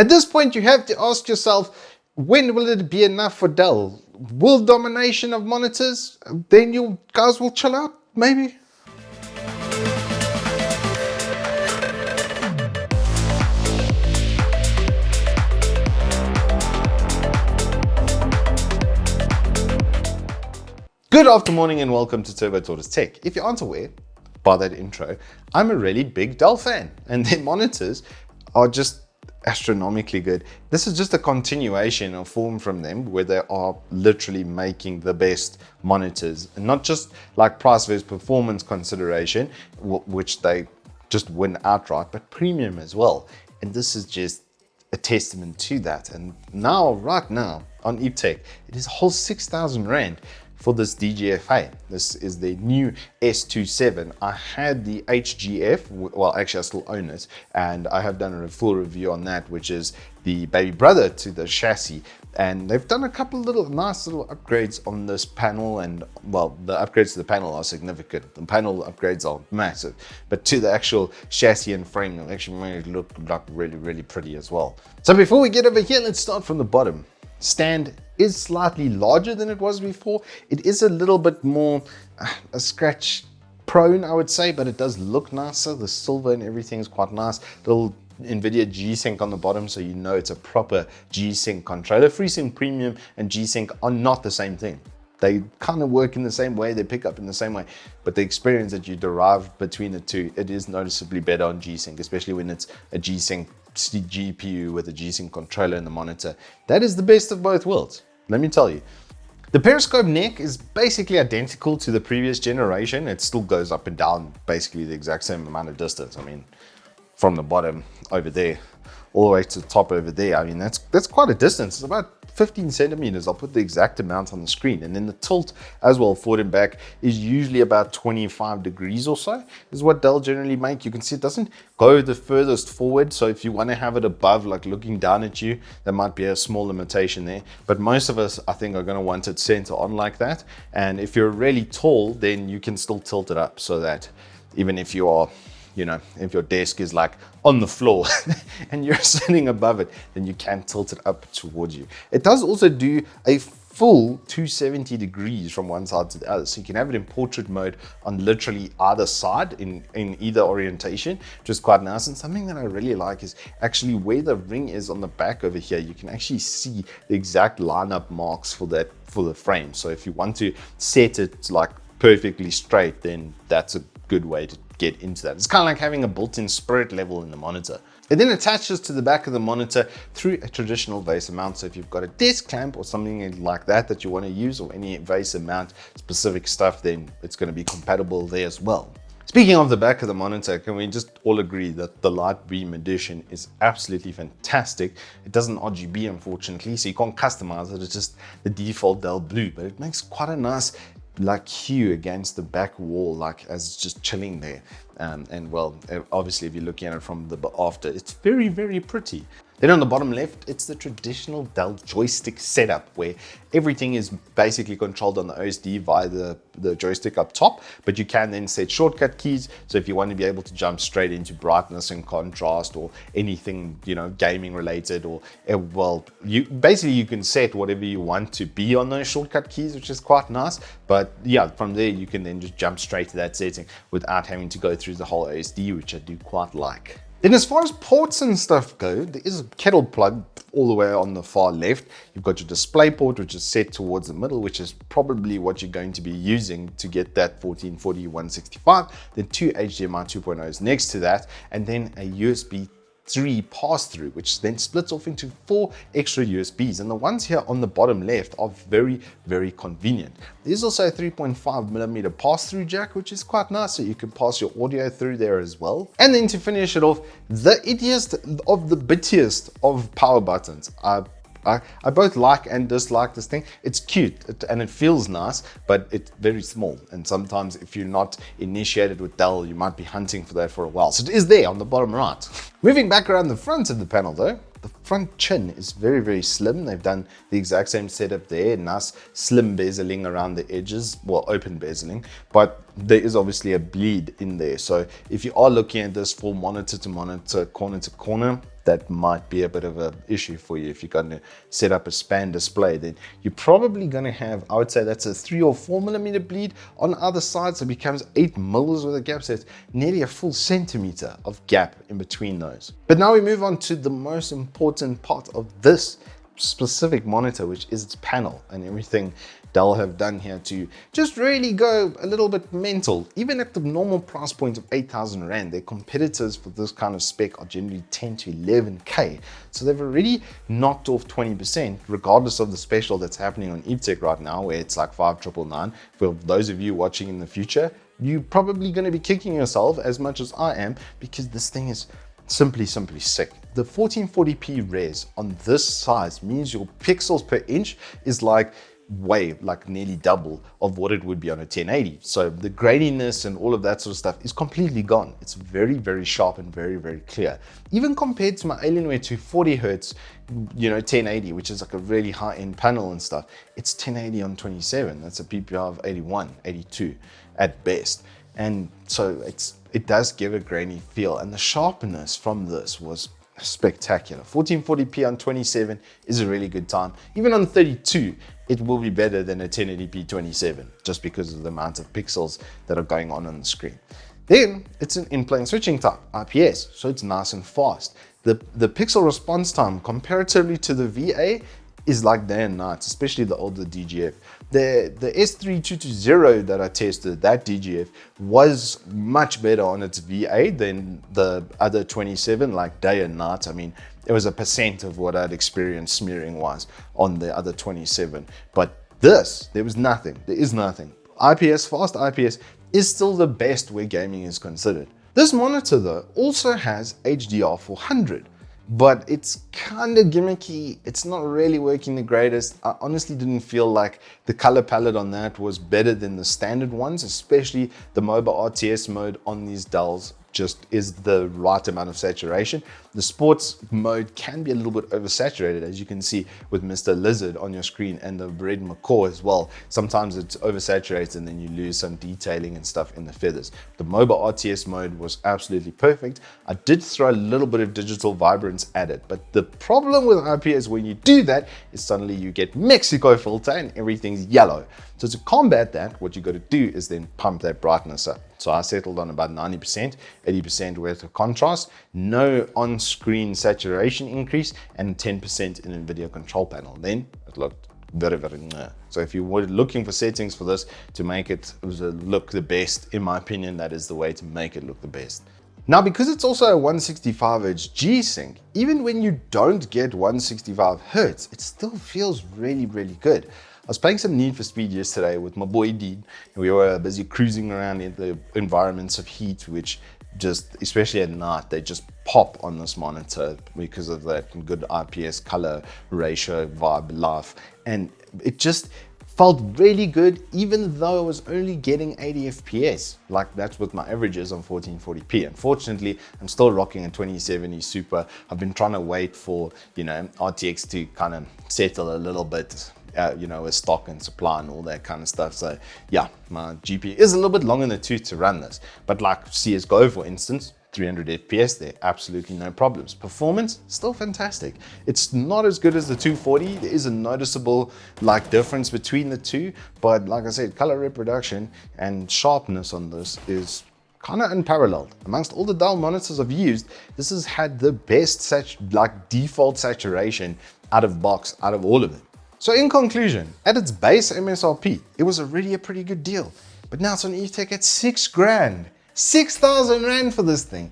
At this point, you have to ask yourself, when will it be enough for Dell? Will domination of monitors? Then you guys will chill out, maybe? Good afternoon and welcome to Turbo Tortoise Tech. If you aren't aware by that intro, I'm a really big Dell fan and their monitors are just astronomically good. This is just a continuation of form from them where they are literally making the best monitors, and not just like price versus performance consideration, which they just win outright, but premium as well. And this is just a testament to that. And now, right now on Evetech, it is a whole 6,000 Rand for this DGFA. This is the new S27. I had the HGF, well actually I still own it, and I have done a full review on that, which is the baby brother to the chassis. And they've done a couple little nice little upgrades on this panel, and well, the upgrades to the panel are significant. The panel upgrades are massive, but to the actual chassis and frame, they actually made it look like really pretty as well. So before we get over here, let's start from the bottom. Stand is slightly larger than it was before. It is a little bit more scratch prone, I would say, but it does look nicer. The silver and everything is quite nice. Little NVIDIA G-Sync on the bottom, so you know it's a proper G-Sync controller. FreeSync Premium and G-Sync are not the same thing. They kind of work in the same way, they pick up in the same way, but the experience that you derive between the two, it is noticeably better on G-Sync, especially when it's a G-Sync GPU with a G-Sync controller in the monitor. That is the best of both worlds, let me tell you. The periscope neck is basically identical to the previous generation. It still goes up and down basically the exact same amount of distance. I mean, from the bottom over there all the way to the top over there, I mean that's quite a distance. It's about 15 centimeters. I'll put the exact amount on the screen. And then the tilt as well, forward and back, is usually about 25 degrees or so, is what they'll generally make. You can see it doesn't go the furthest forward. So if you want to have it above, like looking down at you, there might be a small limitation there. But most of us, I think, are going to want it center on like that. And if you're really tall, then you can still tilt it up so that even if you are, you know, if your desk is like on the floor and you're sitting above it, then you can tilt it up towards you. It does also do a full 270 degrees from one side to the other. So you can have it in portrait mode on literally either side in either orientation, which is quite nice. And something that I really like is actually where the ring is on the back over here, you can actually see the exact lineup marks for the frame. So if you want to set it like perfectly straight, then that's a good way to get into that. It's kind of like having a built-in spirit level in the monitor. It then attaches to the back of the monitor through a traditional VESA mount. So if you've got a desk clamp or something like that you want to use, or any VESA mount specific stuff, then it's going to be compatible there as well. Speaking of the back of the monitor, can we just all agree that the light beam edition is absolutely fantastic? It doesn't RGB, unfortunately, so you can't customize it. It's just the default Dell blue, but it makes quite a nice like hue against the back wall, like as it's just chilling there. And well, obviously if you're looking at it from the after, it's very pretty. Then on the bottom left, it's the traditional Dell joystick setup where everything is basically controlled on the OSD via the joystick up top, but you can then set shortcut keys. So if you want to be able to jump straight into brightness and contrast or anything, you know, gaming related, or well, you can set whatever you want to be on those shortcut keys, which is quite nice. But yeah, from there you can then just jump straight to that setting without having to go through the whole OSD, which I do quite like. Then as far as ports and stuff go, there is a kettle plug all the way on the far left. You've got your display port, which is set towards the middle, which is probably what you're going to be using to get that 1440 165. Then two HDMI 2.0s next to that, and then a USB 3 pass-through, which then splits off into 4 extra USBs. And the ones here on the bottom left are very convenient. There's also a 3.5mm pass-through jack, which is quite nice, so you can pass your audio through there as well. And then to finish it off, the ittiest of the bittiest of power buttons. I both like and dislike this thing. It's cute and it feels nice, but it's very small. And sometimes if you're not initiated with Dell, you might be hunting for that for a while. So it is there on the bottom right. Moving back around the front of the panel though, the front chin is very slim. They've done the exact same setup there, nice slim bezeling around the edges, well, open bezeling, but there is obviously a bleed in there. So if you are looking at this full monitor to monitor, corner to corner, that might be a bit of an issue for you. If you're going to set up a span display, then you're probably going to have, I would say that's a 3 or 4 millimeter bleed on either side. So it becomes 8 mils with a gap. So it's nearly a full centimeter of gap in between those. But now we move on to the most important part of this specific monitor, which is its panel and everything Dell have done here to just really go a little bit mental. Even at the normal price point of 8,000 Rand, their competitors for this kind of spec are generally 10 to 11K. So they've already knocked off 20%, regardless of the special that's happening on Evetech right now, where it's like 5,999. For those of you watching in the future, you're probably going to be kicking yourself as much as I am, because this thing is simply sick. The 1440p res on this size means your pixels per inch is like nearly double of what it would be on a 1080. So the graininess and all of that sort of stuff is completely gone. It's very sharp and very clear. Even compared to my Alienware 240Hz, 1080, which is like a really high-end panel and stuff, it's 1080 on 27. That's a PPI of 81, 82 at best. And so it does give a grainy feel, and the sharpness from this was spectacular. 1440p on 27 is a really good time. Even on 32, it will be better than a 1080p 27, just because of the amount of pixels that are going on the screen. Then it's an in-plane switching type, IPS, so it's nice and fast. The pixel response time comparatively to the VA is like day and night, especially the older DGF. The S2721DGFA that I tested, that DGF, was much better on its VA than the other 27, like day and night. I mean, it was 1% of what I'd experienced smearing wise on the other 27. But this, there is nothing. IPS, fast IPS, is still the best where gaming is considered. This monitor though also has HDR400. But it's kind of gimmicky. It's not really working the greatest. I honestly didn't feel like the color palette on that was better than the standard ones, especially the mobile RTS mode on these Dells just is the right amount of saturation. The sports mode can be a little bit oversaturated, as you can see with Mr. Lizard on your screen, and the red macaw as well. Sometimes it's oversaturated and then you lose some detailing and stuff in the feathers. The mobile RTS mode was absolutely perfect. I did throw a little bit of digital vibrance at it, but the problem with IPS when you do that is suddenly you get Mexico filter and everything's yellow. So to combat that, what you got to do is then pump that brightness up. So I settled on about 90%, 80% worth of contrast, no on-screen saturation increase, and 10% in NVIDIA control panel. Then it looked very So if you were looking for settings for this to make it look the best, in my opinion, that is the way to make it look the best. Now, because it's also a 165Hz G-Sync, even when you don't get 165 Hz, it still feels really good. I was playing some Need for Speed yesterday with my boy Dean, and we were busy cruising around in the environments of heat, which just, especially at night, they just pop on this monitor because of that good IPS color ratio vibe life. And it just felt really good, even though I was only getting 80 FPS. Like that's what my average is on 1440p. Unfortunately, I'm still rocking a 2070 Super. I've been trying to wait for, RTX to kind of settle a little bit, with stock and supply and all that kind of stuff. So yeah, my GPU is a little bit long in the tooth to run this, but like CSGO, for instance, 300 FPS there, absolutely no problems. Performance, still fantastic. It's not as good as the 240. There is a noticeable difference between the two, but like I said, color reproduction and sharpness on this is kind of unparalleled. Amongst all the Dell monitors I've used, this has had the best default saturation out of box, out of all of them. So in conclusion, at its base MSRP, it was already a pretty good deal, but now it's on Evetech at 6 grand. 6,000 Rand for this thing.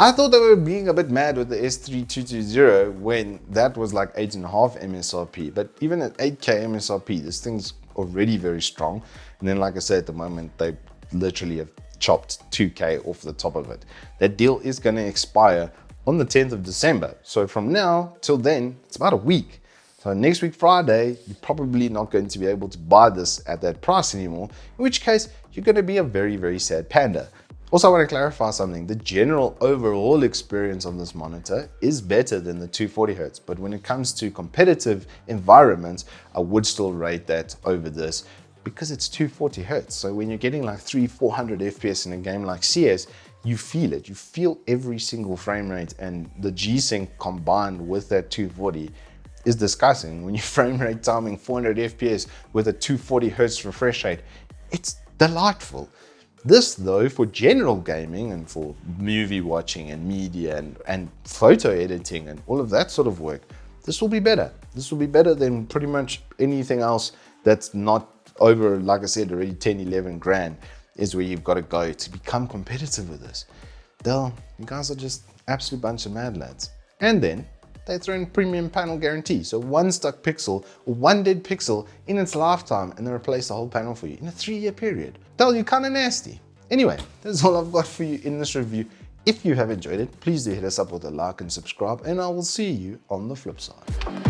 I thought they were being a bit mad with the S2721DGFA when that was like 8.5 MSRP, but even at 8K MSRP, this thing's already very strong. And then like I said, at the moment, they literally have chopped 2K off the top of it. That deal is going to expire on the 10th of December. So from now till then, it's about a week. So next week, Friday, you're probably not going to be able to buy this at that price anymore, in which case you're going to be a very sad panda. Also, I want to clarify something. The general overall experience on this monitor is better than the 240Hz, but when it comes to competitive environments, I would still rate that over this. because it's 240 Hz. So when you're getting like 300-400 FPS in a game like CS, you feel it. You feel every single frame rate, and the G-Sync combined with that 240 is disgusting. When you frame rate timing 400 FPS with a 240 Hz refresh rate, it's delightful. This though, for general gaming and for movie watching and media and photo editing and all of that sort of work, this will be better. This will be better than pretty much anything else that's not over, like I said, already 10, 11 grand is where you've got to go to become competitive with this. Dell, you guys are just absolute bunch of mad lads. And then they throw in premium panel guarantee. So one stuck pixel or one dead pixel in its lifetime, and they replace the whole panel for you in a 3-year period. Dell, you're kind of nasty. Anyway, that's all I've got for you in this review. If you have enjoyed it, please do hit us up with a like and subscribe, and I will see you on the flip side.